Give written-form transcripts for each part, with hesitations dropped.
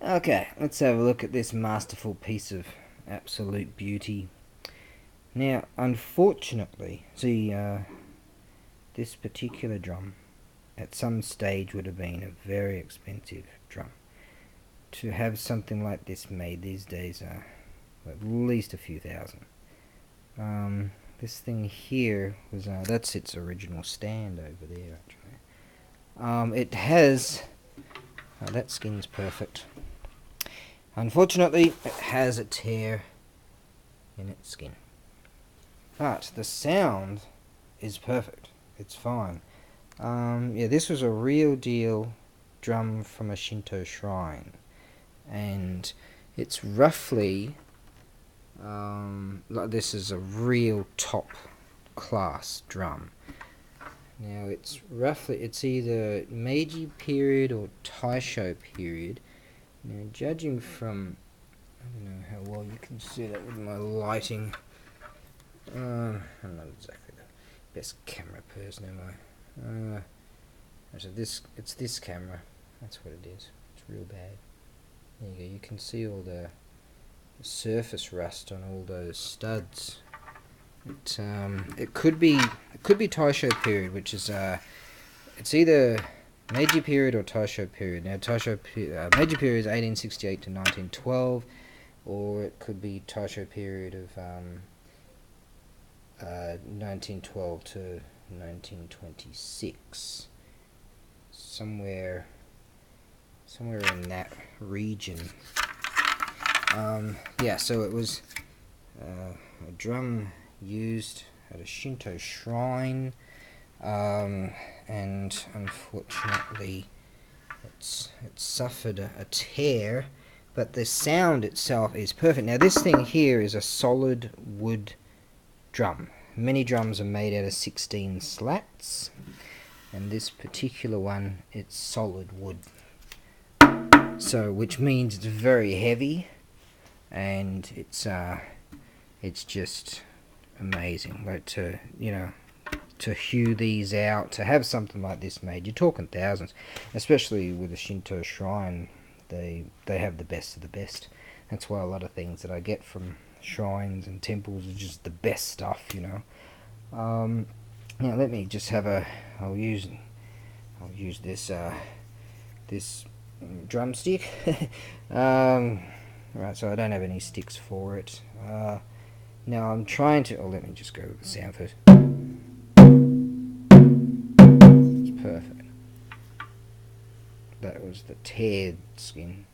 Okay, let's have a look at this masterful piece of absolute beauty. Now, unfortunately, see, this particular drum at some stage would have been a very expensive drum. To have something like this made these days are at least a few thousand. This thing here was, that's its original stand over there, actually. It has, that skin's perfect. Unfortunately, it has a tear in its skin. But the sound is perfect. It's fine. Yeah, this was a real deal drum from a Shinto shrine. And it's roughly, like, this is a real top class drum. Now it's roughly, it's either Meiji period or Taisho period. Now judging from, I don't know how well you can see that with my lighting. I'm not exactly the best camera person, am I? So it's this camera. That's what it is. It's real bad. There you go. You can see all the surface rust on all those studs. It could be Taisho period, which is it's either Meiji period or Taisho period. Now Meiji period is 1868 to 1912, or it could be Taisho period of 1912 to 1926. Somewhere in that region. Yeah, so it was a drum used at a Shinto shrine, and unfortunately it suffered a tear, but the sound itself is perfect. Now this thing here is a solid wood drum. Many drums are made out of 16 slats, and this particular one, it's solid wood. So, which means it's very heavy, and it's just amazing. Like, to hew these out, to have something like this made, you're talking thousands. Especially with a Shinto shrine, they have the best of the best. That's why a lot of things that I get from shrines and temples are just the best stuff, Now let me just have I'll use this this drumstick. Right, so I don't have any sticks for it. Now I'm trying to, let me just go with the sound first. It's perfect. That was the teared skin.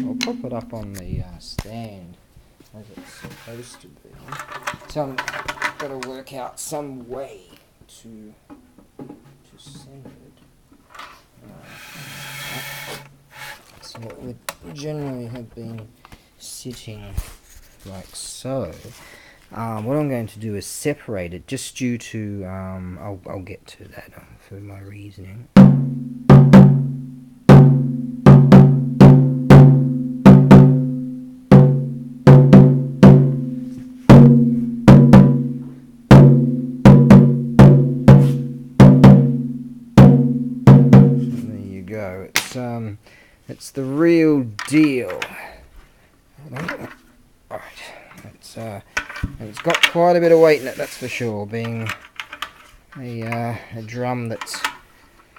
I'll pop it up on the stand as it's supposed to be. So I've got to work out some way to send it. So it would generally have been sitting like so. What I'm going to do is separate it, just due to, I'll get to that for my reasoning. It's the real deal. Right, it's got quite a bit of weight in it, that's for sure, being a drum that's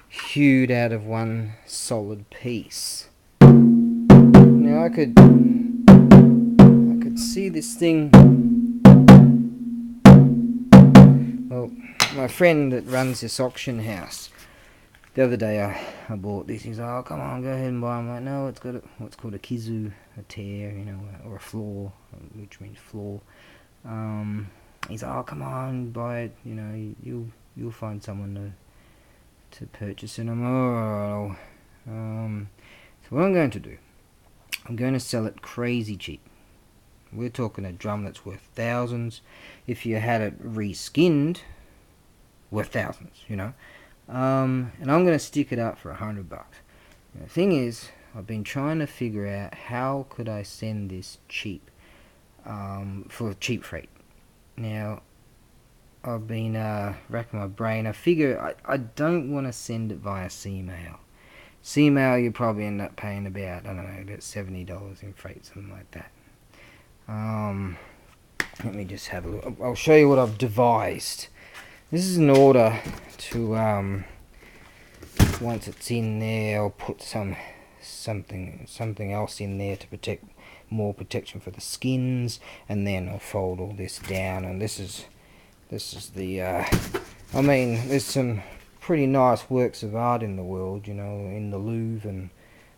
hewed out of one solid piece. Now I could see this thing. Well, my friend that runs this auction house, the other day I bought this. He's like, "Oh, come on, go ahead and buy." I'm like, "No, it's got what's called a kizu, a tear, or a flaw, which means flaw." He's like, "Oh, come on, buy it. You'll find someone to purchase it." I'm like, "Oh." So what I'm going to do, I'm going to sell it crazy cheap. We're talking a drum that's worth thousands. If you had it reskinned, worth thousands, and I'm going to stick it up for $100. The thing is, I've been trying to figure out how could I send this cheap, for cheap freight. Now, I've been racking my brain. I figure I don't want to send it via sea mail. Sea mail, you probably end up paying about, I don't know, about $70 in freight, something like that. Let me just have a look. I'll show you what I've devised. This is in order to, once it's in there, I'll put something else in there to protect, more protection for the skins, and then I'll fold all this down. And this is the, I mean, there's some pretty nice works of art in the world, you know, in the Louvre, and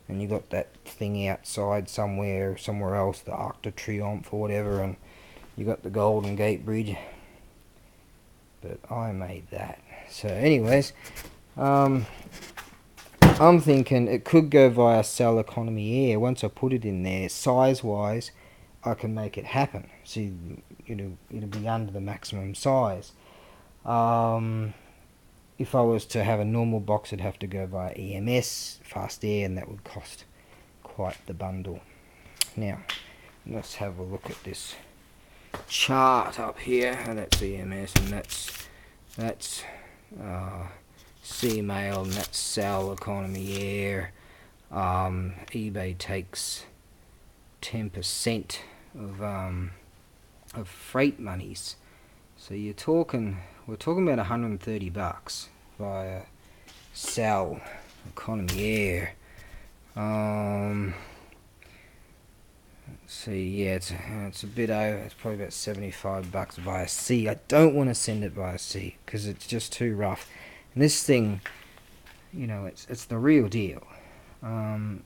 you got that thing outside somewhere else, the Arc de Triomphe or whatever, and you got the Golden Gate Bridge, but I made that. So anyways, I'm thinking it could go via Cell Economy Air. Once I put it in there, size wise, I can make it happen. See, it'll be under the maximum size. If I was to have a normal box, it'd have to go via EMS, Fast Air, and that would cost quite the bundle. Now, let's have a look at this chart up here. And that's EMS, and that's sea mail, and that's Cell Economy Air. eBay takes 10% of freight monies, so we're talking about $130 via Cell Economy Air. Let's see, yeah, it's a bit over. It's probably about $75 via sea. I don't want to send it via sea because it's just too rough. And this thing, you know, it's the real deal. And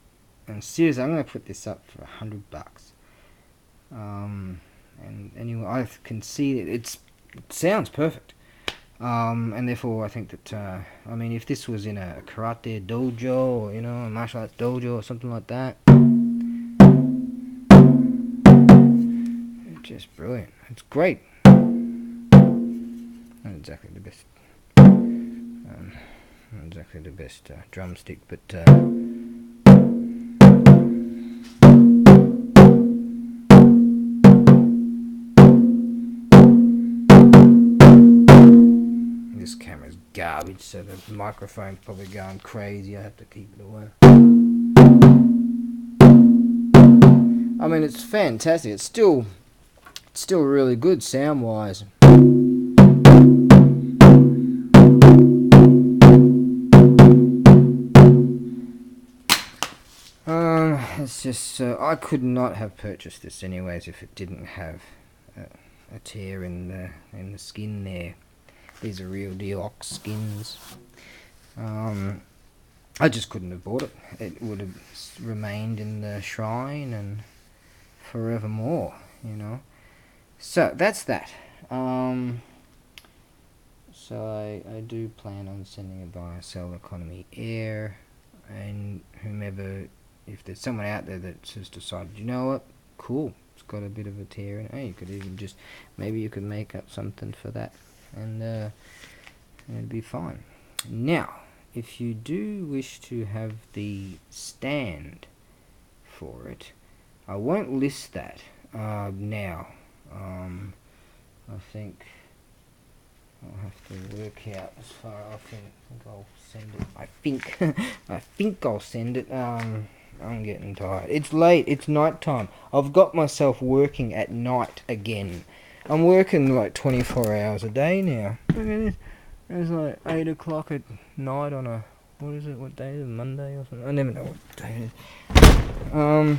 seriously, I'm going to put this up for $100. And anyway, I can see it sounds perfect. And therefore I think that, I mean, if this was in a karate dojo, or, you know, a martial arts dojo or something like that, it's just brilliant. It's great. Not exactly the best, drumstick, but, this camera's garbage, so the microphone's probably going crazy. I have to keep it away. I mean, it's fantastic. It's still really good sound wise. It's just I could not have purchased this anyways if it didn't have a tear in the skin there. These are real deal ox skins. I just couldn't have bought it. It would have remained in the shrine and forevermore, you know. So that's that. So I do plan on sending it via Cell Economy Air, and whomever, if there's someone out there that's just decided, you know what, cool, it's got a bit of a tear in it, hey, you could even just, maybe you could make up something for that, and it'd be fine. Now, if you do wish to have the stand for it, I won't list that now. I think I'll have to work out as far. I think I'll send it. I think I'll send it. I'm getting tired. It's late. It's night time. I've got myself working at night again. I'm working like 24 hours a day now. Look at this. It's like 8 o'clock at night on a, what is it? What day is it? Monday or something? I never know what day it is.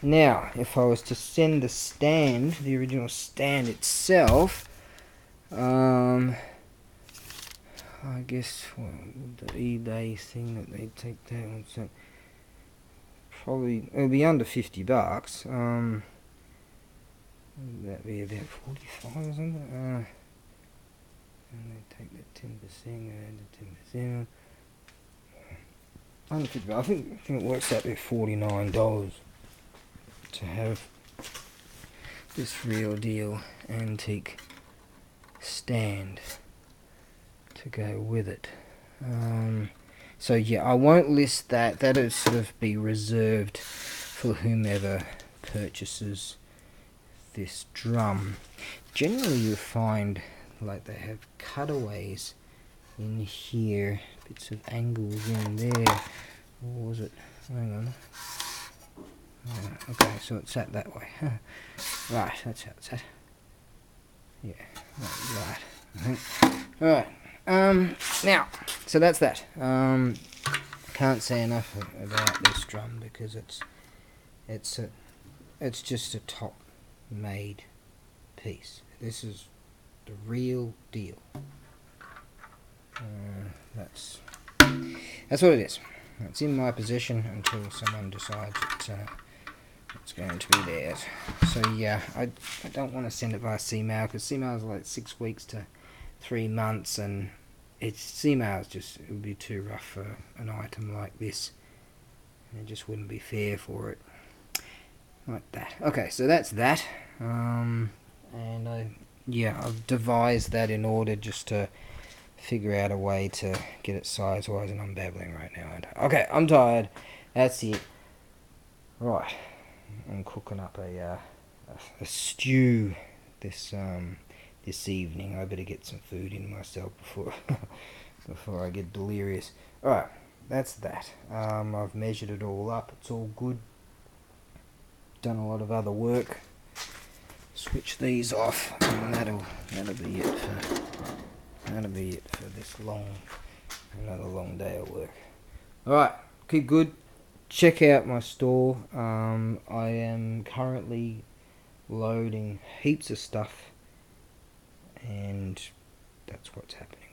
Now, if I was to send the stand, the original stand itself, I guess the eBay thing that they take down, so probably it'll be under $50. That'd be about 45 or something. And they take the 10%, add the 10%. Under $50. I think it works out to $49 to have this real deal antique stand to go with it. So yeah, I won't list that. That'll sort of be reserved for whomever purchases this drum. Generally, you find like they have cutaways in here, bits of angles in there. Or was it? Hang on. Okay, so it's set that way. Right, that's how it's set. Yeah, right. I think. Alright. Now, so that's that. Can't say enough about this drum because it's just a top made piece. This is the real deal. That's what it is. It's in my possession until someone decides it's going to be theirs. So yeah, I don't want to send it via C-mail because C-mail is like 6 weeks to 3 months, and C-mail is just, it would be too rough for an item like this. It just wouldn't be fair for it. Like that. Okay, so that's that. And I've devised that in order just to figure out a way to get it size-wise, and I'm babbling right now. Okay, I'm tired. That's it. Right, I'm cooking up a stew this evening. I better get some food in myself before I get delirious. All right, that's that. I've measured it all up. It's all good. Done a lot of other work. Switch these off, and that'll be it for this another long day of work. Alright, keep good. Check out my store. I am currently loading heaps of stuff, and that's what's happening.